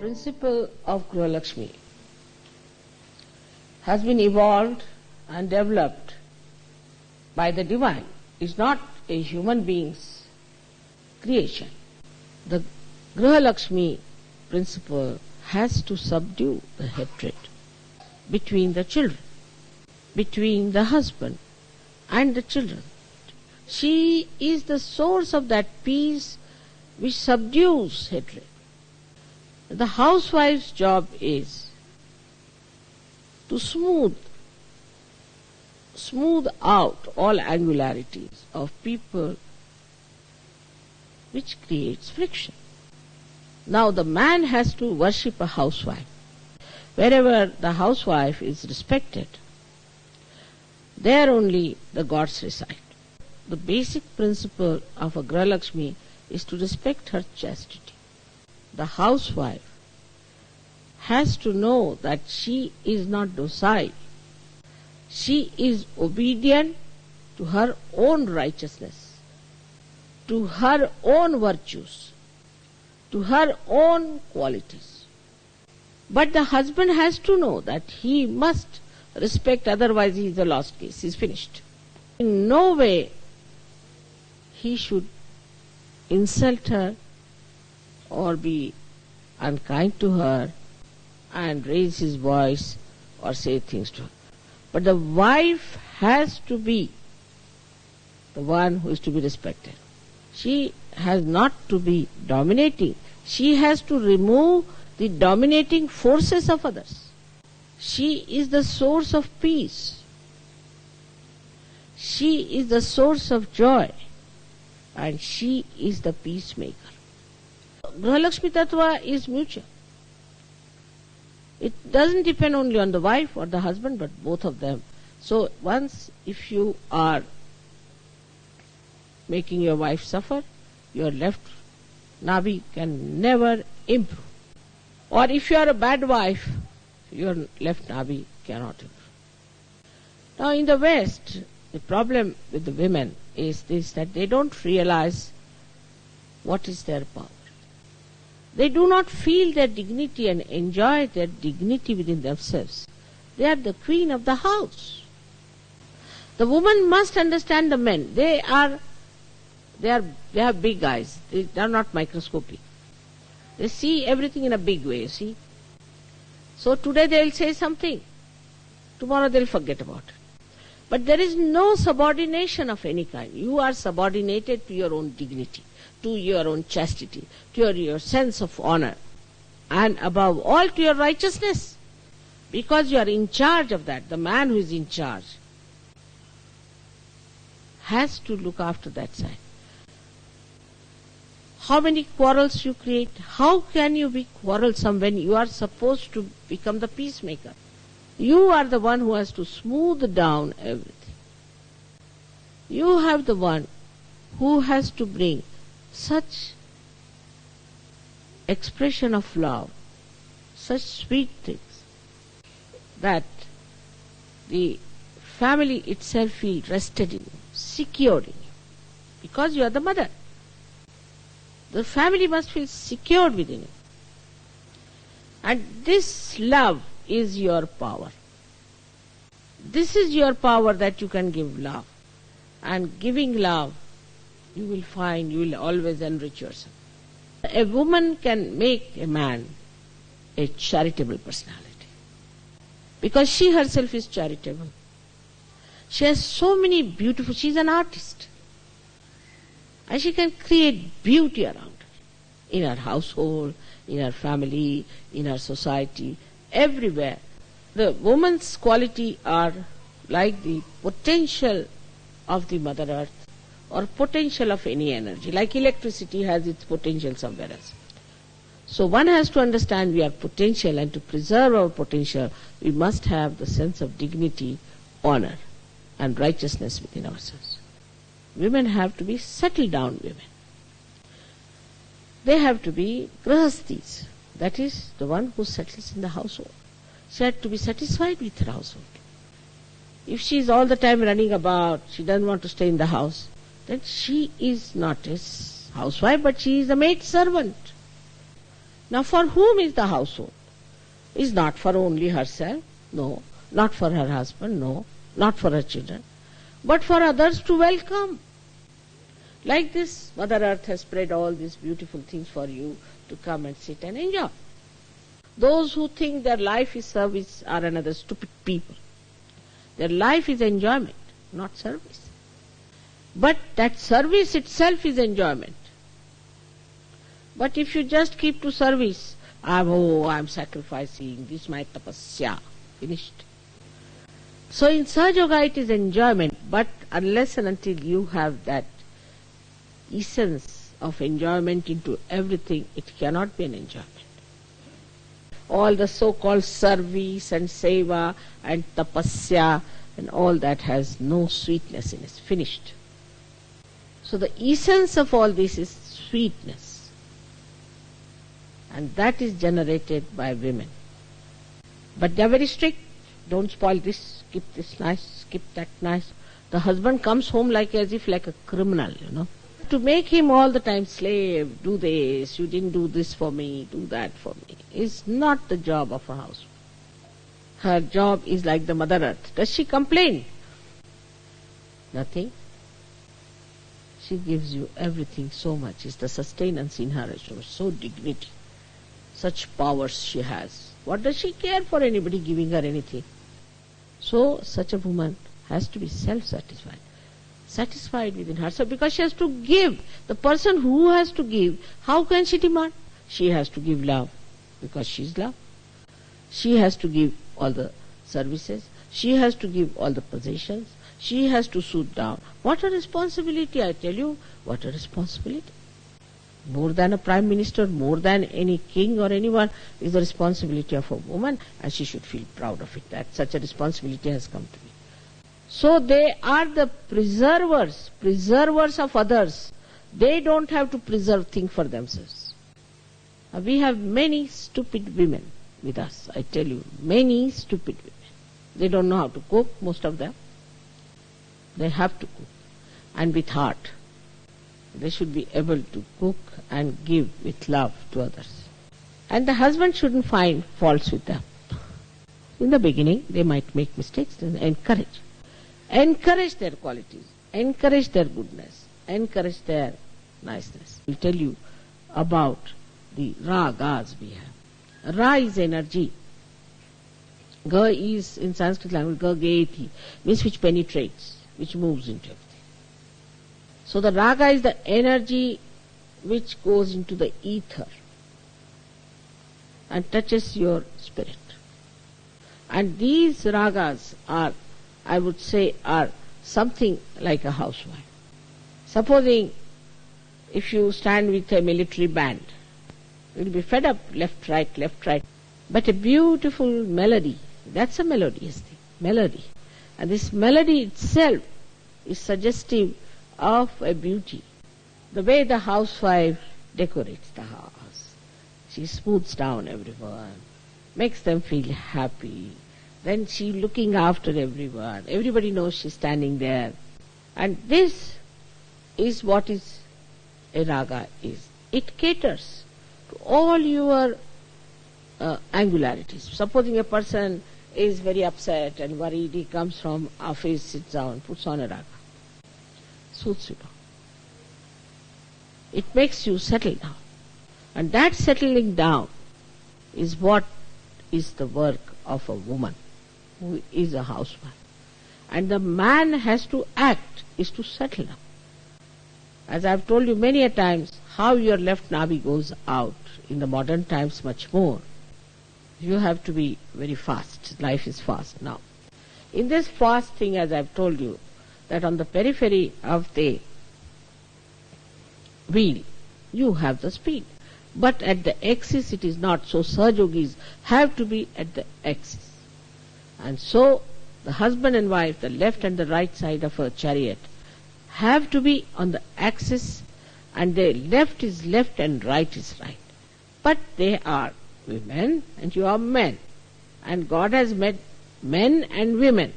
principle of Grihalakshmi has been evolved and developed by the divine. It's not a human being's creation. The Grihalakshmi principle has to subdue the hatred between the children, between the husband and the children. She is the source of that peace which subdues hatred. The housewife's job is to smooth out all angularities of people which creates friction. Now the man has to worship a housewife. Wherever the housewife is respected, there only the gods reside. The basic principle of a Grihalakshmi is to respect her chastity. The housewife has to know that she is not docile. She is obedient to her own righteousness, to her own virtues, to her own qualities. But the husband has to know that he must respect, otherwise he is a lost case, he is finished. In no way he should insult her or be unkind to her and raise his voice or say things to her. But the wife has to be the one who is to be respected. She has not to be dominating. She has to remove the dominating forces of others. She is the source of peace. She is the source of joy. And she is the peacemaker. Grihalakshmi Tattva is mutual. It doesn't depend only on the wife or the husband, but both of them. So once if you are making your wife suffer, your left Nabhi can never improve. Or if you are a bad wife, your left Nabhi cannot improve. Now in the West, the problem with the women is this, that they don't realize what is their power. They do not feel their dignity and enjoy their dignity within themselves. They are the queen of the house. The woman must understand the men. They have big eyes. They are not microscopic. They see everything in a big way, see. So today they will say something. Tomorrow they will forget about it. But there is no subordination of any kind. You are subordinated to your own dignity, to your own chastity, to your sense of honor, and above all to your righteousness, because you are in charge of that. The man who is in charge has to look after that side. How many quarrels you create? How can you be quarrelsome when you are supposed to become the peacemaker? You are the one who has to smooth down everything. You have the one who has to bring such expression of love, such sweet things, that the family itself feels rested in you, secured in you, because you are the mother. The family must feel secured within you. And this love is your power. This is your power, that you can give love. And giving love, you will find you will always enrich yourself. A woman can make a man a charitable personality, because she herself is charitable. She has so many beautiful, she is an artist. And she can create beauty around her, in her household, in her family, in her society, everywhere. The woman's quality are like the potential of the Mother Earth, or potential of any energy, like electricity has its potential somewhere else. So one has to understand we are potential, and to preserve our potential, we must have the sense of dignity, honor, and righteousness within ourselves. Women have to be settled down women. They have to be grahasthis, that is, the one who settles in the household. She had to be satisfied with her household. If she is all the time running about, she doesn't want to stay in the house, then she is not a housewife, but she is a maid servant. Now for whom is the household? Is not for only herself, no, not for her husband, no, not for her children, but for others to welcome. Like this, Mother Earth has spread all these beautiful things for you to come and sit and enjoy. Those who think their life is service are another stupid people. Their life is enjoyment, not service. But that service itself is enjoyment. But if you just keep to service, I'm sacrificing, this is my tapasya, finished. So in Sahaja Yoga it is enjoyment, but unless and until you have that essence of enjoyment into everything, it cannot be an enjoyment. All the so-called service and seva and tapasya and all that has no sweetness in it, finished. So the essence of all this is sweetness, and that is generated by women. But they are very strict. Don't spoil this, keep this nice, keep that nice. The husband comes home like as if like a criminal, To make him all the time slave, do this, you didn't do this for me, do that for me, is not the job of a housewife. Her job is like the Mother Earth. Does she complain? Nothing. She gives you everything so much. It's the sustenance in her, so dignity. Such powers she has. What does she care for anybody giving her anything? So such a woman has to be self-satisfied. Satisfied within herself, because she has to give. The person who has to give, how can she demand? She has to give love, because she is love. She has to give all the services. She has to give all the possessions. She has to suit down. What a responsibility, I tell you. What a responsibility. More than a prime minister, more than any king or anyone, is the responsibility of a woman, and she should feel proud of it, that such a responsibility has come to me. So they are the preservers of others. They don't have to preserve things for themselves. We have many stupid women with us, I tell you, many stupid women. They don't know how to cook, most of them. They have to cook, and with heart. They should be able to cook and give with love to others. And the husband shouldn't find faults with them. In the beginning, they might make mistakes, then encourage. Encourage their qualities, encourage their goodness, encourage their niceness. I'll tell you about the ragas we have. Ra is energy. Ga is, in Sanskrit language, ga gayati, means which penetrates, which moves into everything. So the raga is the energy which goes into the ether and touches your spirit. And these ragas are, I would say, are something like a housewife. Supposing if you stand with a military band, you'll be fed up, left, right. But a beautiful melody, that's a melodious thing, melody. And this melody itself is suggestive of a beauty. The way the housewife decorates the house, she smooths down everyone, makes them feel happy. Then she looking after everyone. Everybody knows she's standing there. And this is what is a raga is. It caters to all your angularities. Supposing a person is very upset and worried, he comes from office, sits down, puts on a raga. Soothes you down. It makes you settle down. And that settling down is what is the work of a woman who is a housewife. And the man has to act, is to settle down. As I've told you many a times, how your left Nabhi goes out in the modern times much more. You have to be very fast. Life is fast now. In this fast thing, as I've told you, that on the periphery of the wheel, you have the speed. But at the axis it is not. So Sahajogis have to be at the axis. And so the husband and wife, the left and the right side of a chariot, have to be on the axis, and the left is left and right is right. But they are women and you are men. And God has made men and women.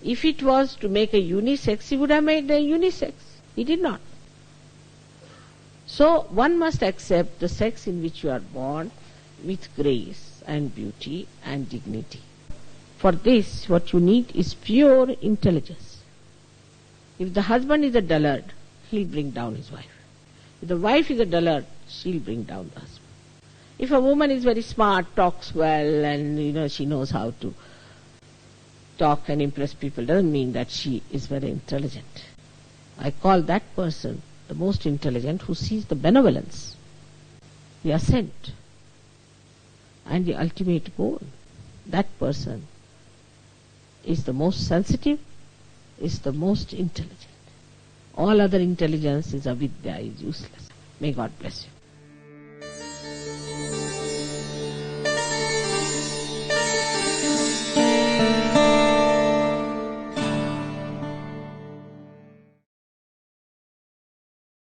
If it was to make a unisex, he would have made a unisex. He did not. So one must accept the sex in which you are born with grace and beauty and dignity. For this, what you need is pure intelligence. If the husband is a dullard, he'll bring down his wife. If the wife is a dullard, she'll bring down the husband. If a woman is very smart, talks well, and she knows how to talk and impress people, doesn't mean that she is very intelligent. I call that person the most intelligent who sees the benevolence, the ascent, and the ultimate goal. That person is the most sensitive, is the most intelligent. All other intelligence is avidya, is useless. May God bless you.